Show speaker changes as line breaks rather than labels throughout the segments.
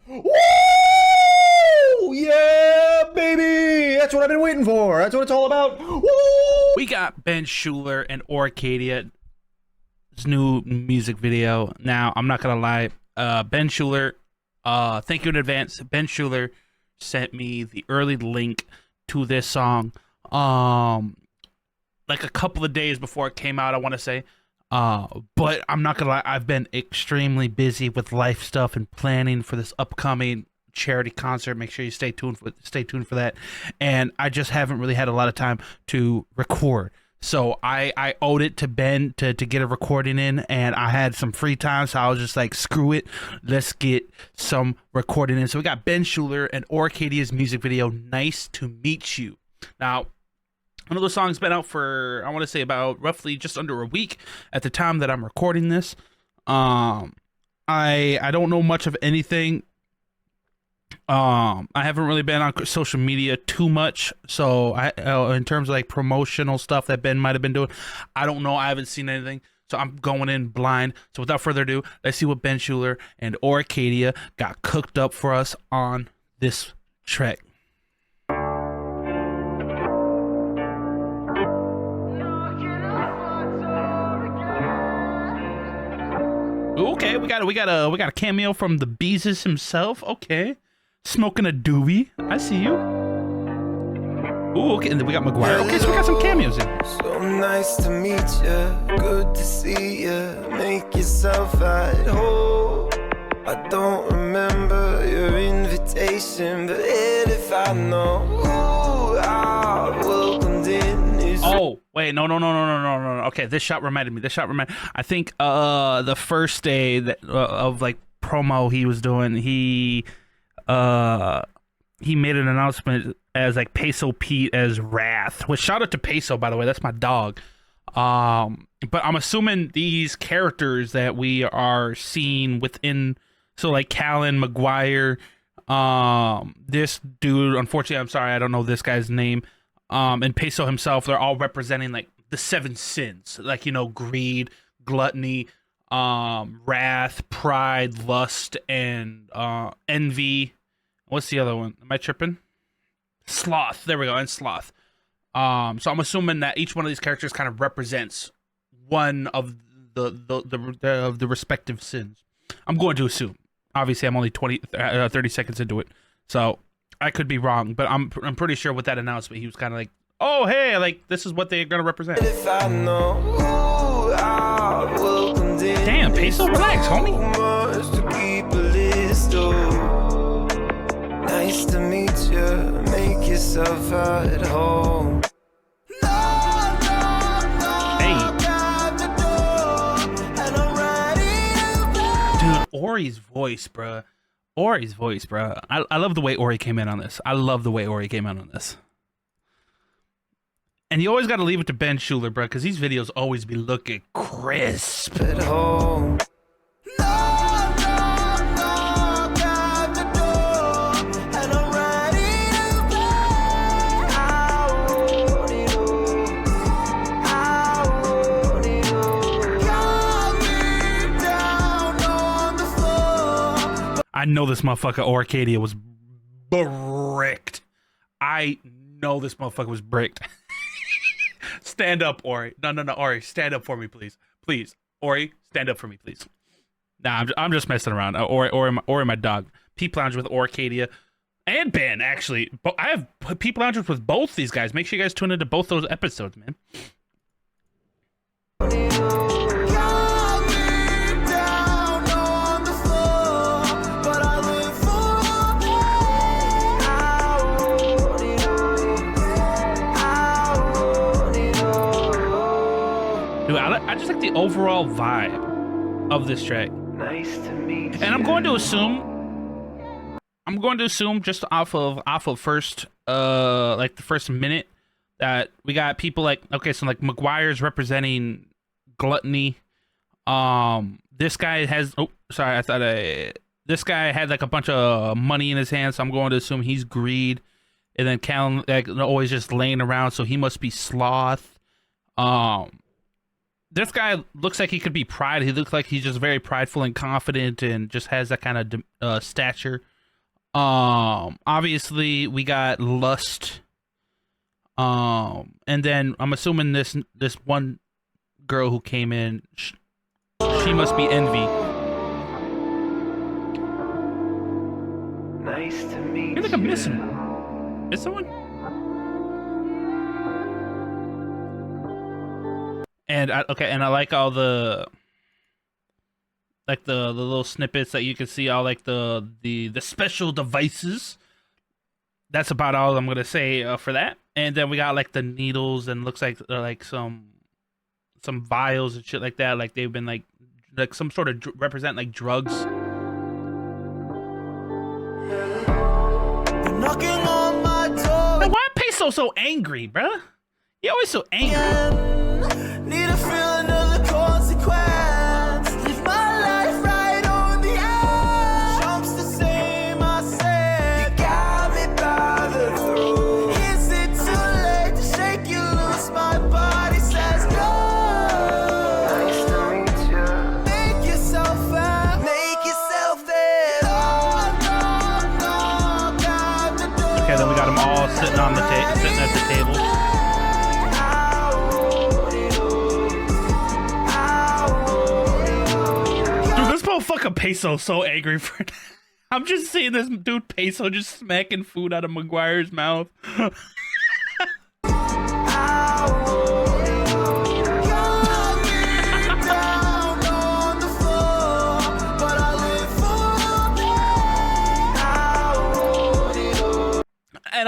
Woo! Yeah, baby! That's what I've been waiting for. That's what it's all about. Woo!
We got Ben Schuller and Orcadia's new music video. Now, I'm not gonna lie, Ben Schuller, thank you in advance. Ben Schuller sent me the early link to this song, like a couple of days before it came out, I want to say. But I'm not gonna lie, I've been extremely busy with life stuff and planning for this upcoming charity concert. Make sure you stay tuned for that. And I just haven't really had a lot of time to record. So I owed it to Ben to get a recording in, and I had some free time, so I was just like, screw it, let's get some recording in. So we got Ben Schuller and Orcadia's music video, Nice to Meet You. Now, I know the song's been out for, I want to say, about roughly just under a week at the time that I'm recording this. I don't know much of anything. I haven't really been on social media too much, so in terms of like promotional stuff that Ben might have been doing, I don't know. I haven't seen anything, so I'm going in blind. So without further ado, let's see what Ben Schuller and Oricadia got cooked up for us on this track. Okay, we got a cameo from the Beezus himself. Okay. Smoking a doobie. I see you. Ooh, okay, and then we got McGuire. Okay, so we got some cameos in.
So nice to meet you, good to see you. Make yourself at home. I don't remember your invitation, but if I know who I welcomed in is.
Oh, wait, no. Okay, this shot reminded me. I think the first day that of like promo he was doing, he made an announcement as like Peso Pete as Wrath. Which, shout out to Peso, by the way, that's my dog. But I'm assuming these characters that we are seeing within, so like Callan, McGuire, this dude, unfortunately, I'm sorry, I don't know this guy's name, and Peso himself, they're all representing like the 7 sins, like, you know, greed, gluttony, wrath, pride, lust, and envy. What's the other one? Am I tripping? Sloth. There we go. And sloth. So I'm assuming that each one of these characters kind of represents one of the respective sins. I'm going to assume. Obviously, I'm only 30 seconds into it, so I could be wrong. But I'm pretty sure with that announcement, he was kind of like, "Oh, hey, like this is what they're gonna represent."
If I know who I welcomed in.
Damn, Peso, relax, homie.
Much to keep a list of. Nice to meet you, make yourself at home.
Dude, Ori's voice, bruh. I love the way Ori came in on this. And you always got to leave it to Ben Schuller, bruh, because these videos always be looking crisp.
At home.
I know this motherfucker Oricadia was bricked. Stand up, Ori. No, Ori, stand up for me, please. Please, Ori, stand up for me, please. Nah, I'm just messing around. Ori, my dog. Peep Lounge with Oricadia and Ben, actually. I have Peep Lounges with both these guys. Make sure you guys tune into both those episodes, man. Dude, I just like the overall vibe of this track.
Nice to meet you.
And I'm going to assume just off of first like the first minute that we got people like, okay, so like McGuire's representing gluttony. This guy has this guy had like a bunch of money in his hands, so I'm going to assume he's greed. And then Callan, like, always just laying around, so he must be sloth. This guy looks like he could be pride. He looks like he's just very prideful and confident and just has that kind of stature. Obviously we got Lust. And then I'm assuming this one girl who came in, she must be Envy.
Nice to meet
I feel like I'm missing one. Is someone? And I like all the little snippets that you can see, all like the special devices. That's about all I'm gonna say for that. And then we got like the needles and looks like some vials and shit like that. Like they've been like some sort of represent like drugs.
You're knocking on my door.
Now, why Peso so angry, bruh? He always so angry.
Need to feel another consequence. Live my life right on the edge. Jumps the same, I said. You got me by the throat. Is it too late to shake you loose? My body says no. Nice to meet you. Make yourself out. Make yourself there.
Okay, then we got them all sitting on the sitting at the table. Fucking Peso so angry for it. I'm just seeing this dude Peso just smacking food out of Maguire's mouth. And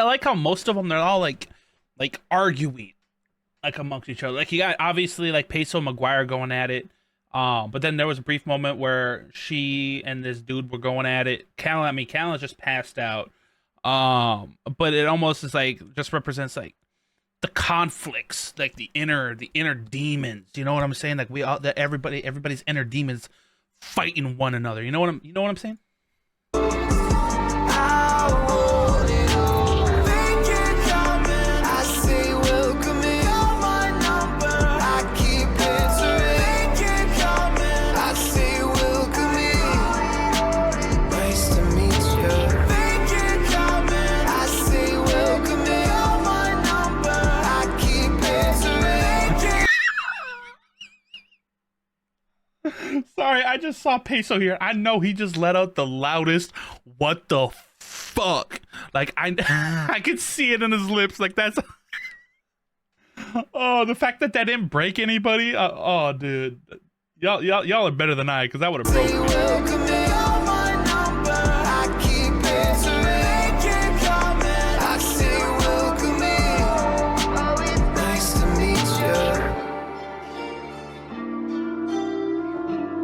I like how most of them, they're all like arguing like amongst each other. Like you got obviously like Peso and Maguire going at it. But then there was a brief moment where she and this dude were going at it. Callan just passed out. But it almost is like just represents like the conflicts, like the inner demons. You know what I'm saying? Like everybody's inner demons fighting one another. You know what I'm saying? Sorry, I just saw Peso here. I know he just let out the loudest "what the fuck." Like I could see it in his lips. Like that's oh, the fact that didn't break anybody. Oh, dude, y'all are better than I, because that would have broken me.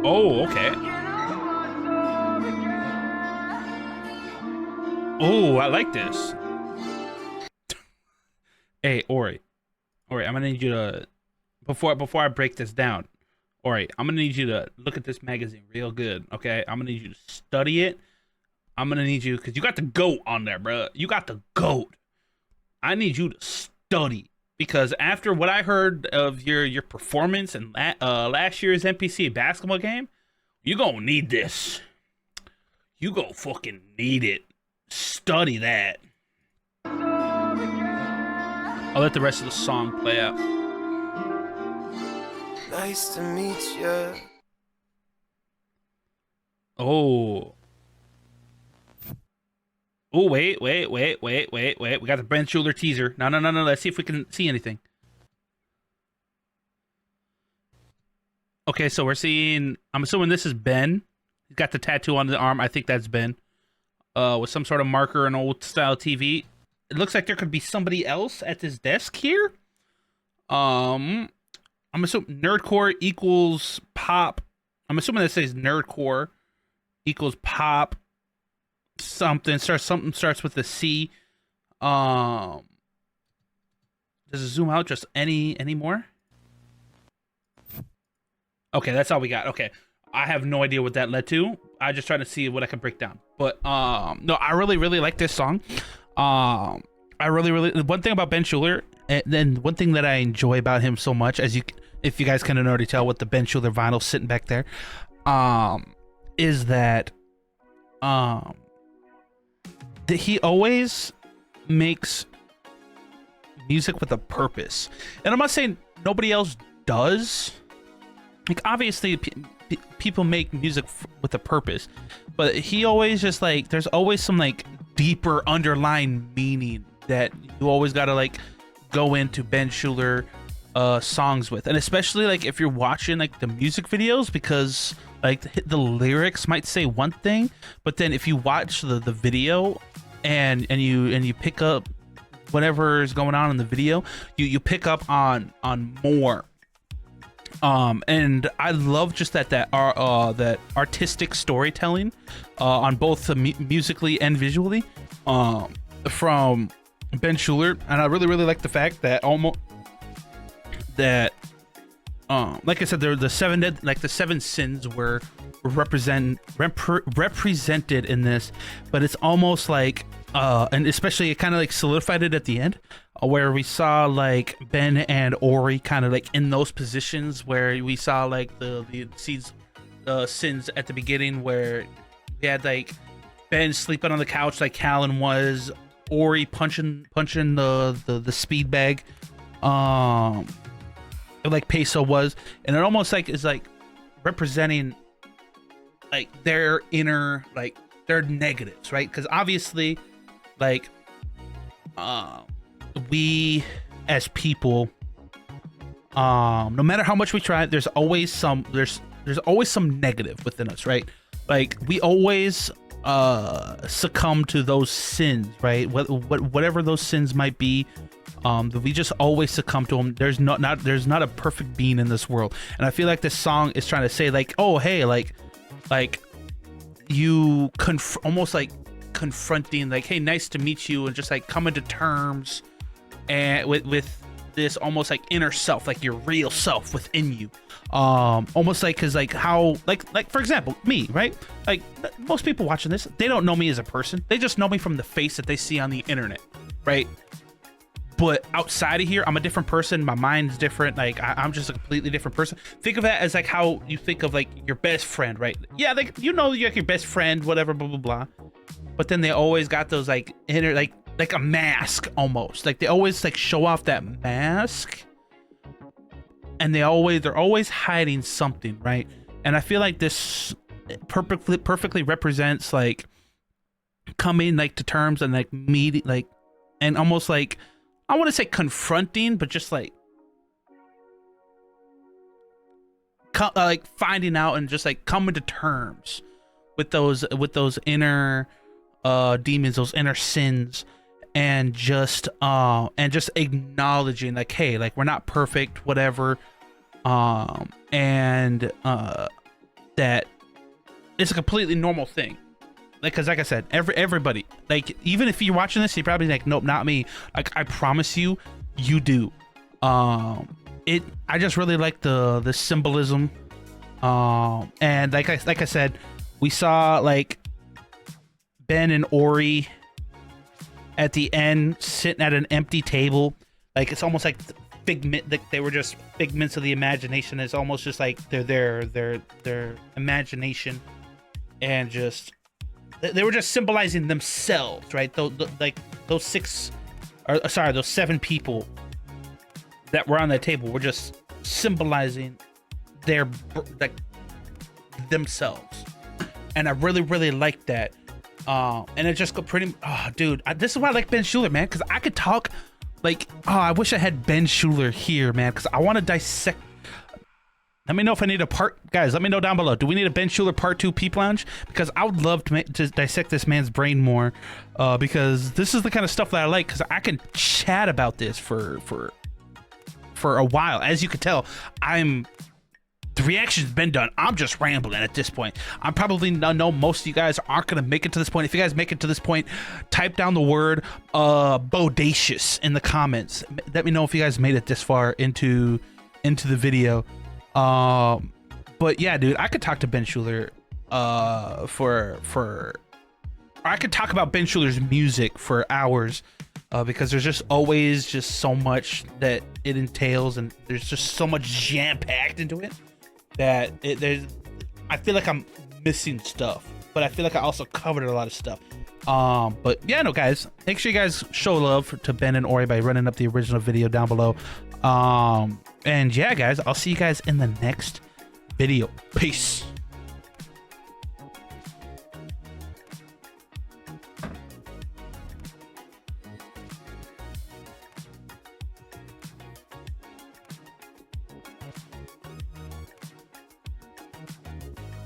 Oh, okay. Oh, I like this. Hey, Ori, I'm gonna need you to before I break this down. Ori, I'm gonna need you to look at this magazine real good. Okay, I'm gonna need you to study it. I'm gonna need you, because you got the GOAT on there, bro. You got the GOAT. I need you to study. Because after what I heard of your performance in last year's NPC basketball game, you gonna need this. You gonna fucking need it. Study that. I'll let the rest of the song play out.
Nice to meet you.
Oh. Oh, wait. We got the Ben Schuller teaser. No. Let's see if we can see anything. Okay, so we're seeing, I'm assuming this is Ben. He's got the tattoo on the arm. I think that's Ben. With some sort of marker and old style TV. It looks like there could be somebody else at this desk here. I'm assuming nerdcore equals pop. I'm assuming that says nerdcore equals pop. Something starts with a C. Does it zoom out just any more? Okay, that's all we got. Okay, I have no idea what that led to. I just trying to see what I can break down. But no, I really like this song. I really one thing about Ben Schuller, and then one thing that I enjoy about him so much, as you, if you guys can already tell with the Ben Schuller vinyl sitting back there, is that he always makes music with a purpose. And I'm not saying nobody else does. Like, obviously, people make music with a purpose, but he always just like, there's always some like deeper underlying meaning that you always gotta like go into Ben Schuller songs with. And especially like if you're watching like the music videos, because like the lyrics might say one thing, but then if you watch the video and you pick up whatever is going on in the video, you pick up on more. And I love just that artistic storytelling on both musically and visually from Ben Schuller. And I really like the fact that like I said, the seven sins were represented in this, but it's almost like and especially it kind of like solidified it at the end, where we saw like Ben and Ori kind of like in those positions where we saw like the sins at the beginning, where we had like Ben sleeping on the couch like Callan was, Ori punching the speed bag, like Peso was, and it almost like is like representing like their inner, like their negatives, right? Because obviously, like we as people, no matter how much we try, there's always some negative within us, right? Like we always succumb to those sins, right? Whatever those sins might be, we just always succumb to them. There's not a perfect being in this world, and I feel like this song is trying to say like, oh hey, like you almost like confronting, like, hey, nice to meet you, and just like coming to terms and with this almost like inner self, like your real self within you, almost like, because like how like for example me, right? Like most people watching this, they don't know me as a person, they just know me from the face that they see on the internet, right? But outside of here, I'm a different person. My mind's different. Like I'm just a completely different person. Think of that as like how you think of like your best friend, right? Yeah, like you're like your best friend, whatever, blah blah blah. But then they always got those like inner, like a mask almost. Like they always like show off that mask, and they're always hiding something, right? And I feel like this perfectly represents like coming like to terms and like meeting, like, and almost like, I want to say confronting, but just like finding out and just like coming to terms with those inner demons, those inner sins, and just acknowledging like, hey, like we're not perfect, whatever, and that it's a completely normal thing. Like, because like I said, everybody, like, even if you're watching this, you're probably like, nope, not me. Like, I promise you, you do. I just really like the symbolism. And like I said, we saw like Ben and Ori at the end sitting at an empty table. Like it's almost like figment, like they were just figments of the imagination. It's almost just like their imagination, and just they were just symbolizing themselves, right? Those seven people that were on that table were just symbolizing their like themselves, and I really like that. And it just got pretty. Oh, dude, this is why I like Ben Schuller, man, because I could talk like. Oh, I wish I had Ben Schuller here, man, because I want to dissect. Let me know if I need a part, guys. Let me know down below. Do we need a Ben Schuller Part 2 Peep Lounge? Because I would love to dissect this man's brain more, because this is the kind of stuff that I like. Because I can chat about this for a while. As you can tell, the reaction's been done. I'm just rambling at this point. I'm probably know most of you guys aren't gonna make it to this point. If you guys make it to this point, type down the word bodacious in the comments. Let me know if you guys made it this far into the video. But yeah, dude, I could talk to Ben Schuller or I could talk about Ben Schuller's music for hours. because there's just always just so much that it entails, and there's just so much jam packed into it that I feel like I'm missing stuff, but I feel like I also covered a lot of stuff. But yeah, no, guys, make sure you guys show love to Ben and Ori by running up the original video down below. And yeah, guys, I'll see you guys in the next video. Peace.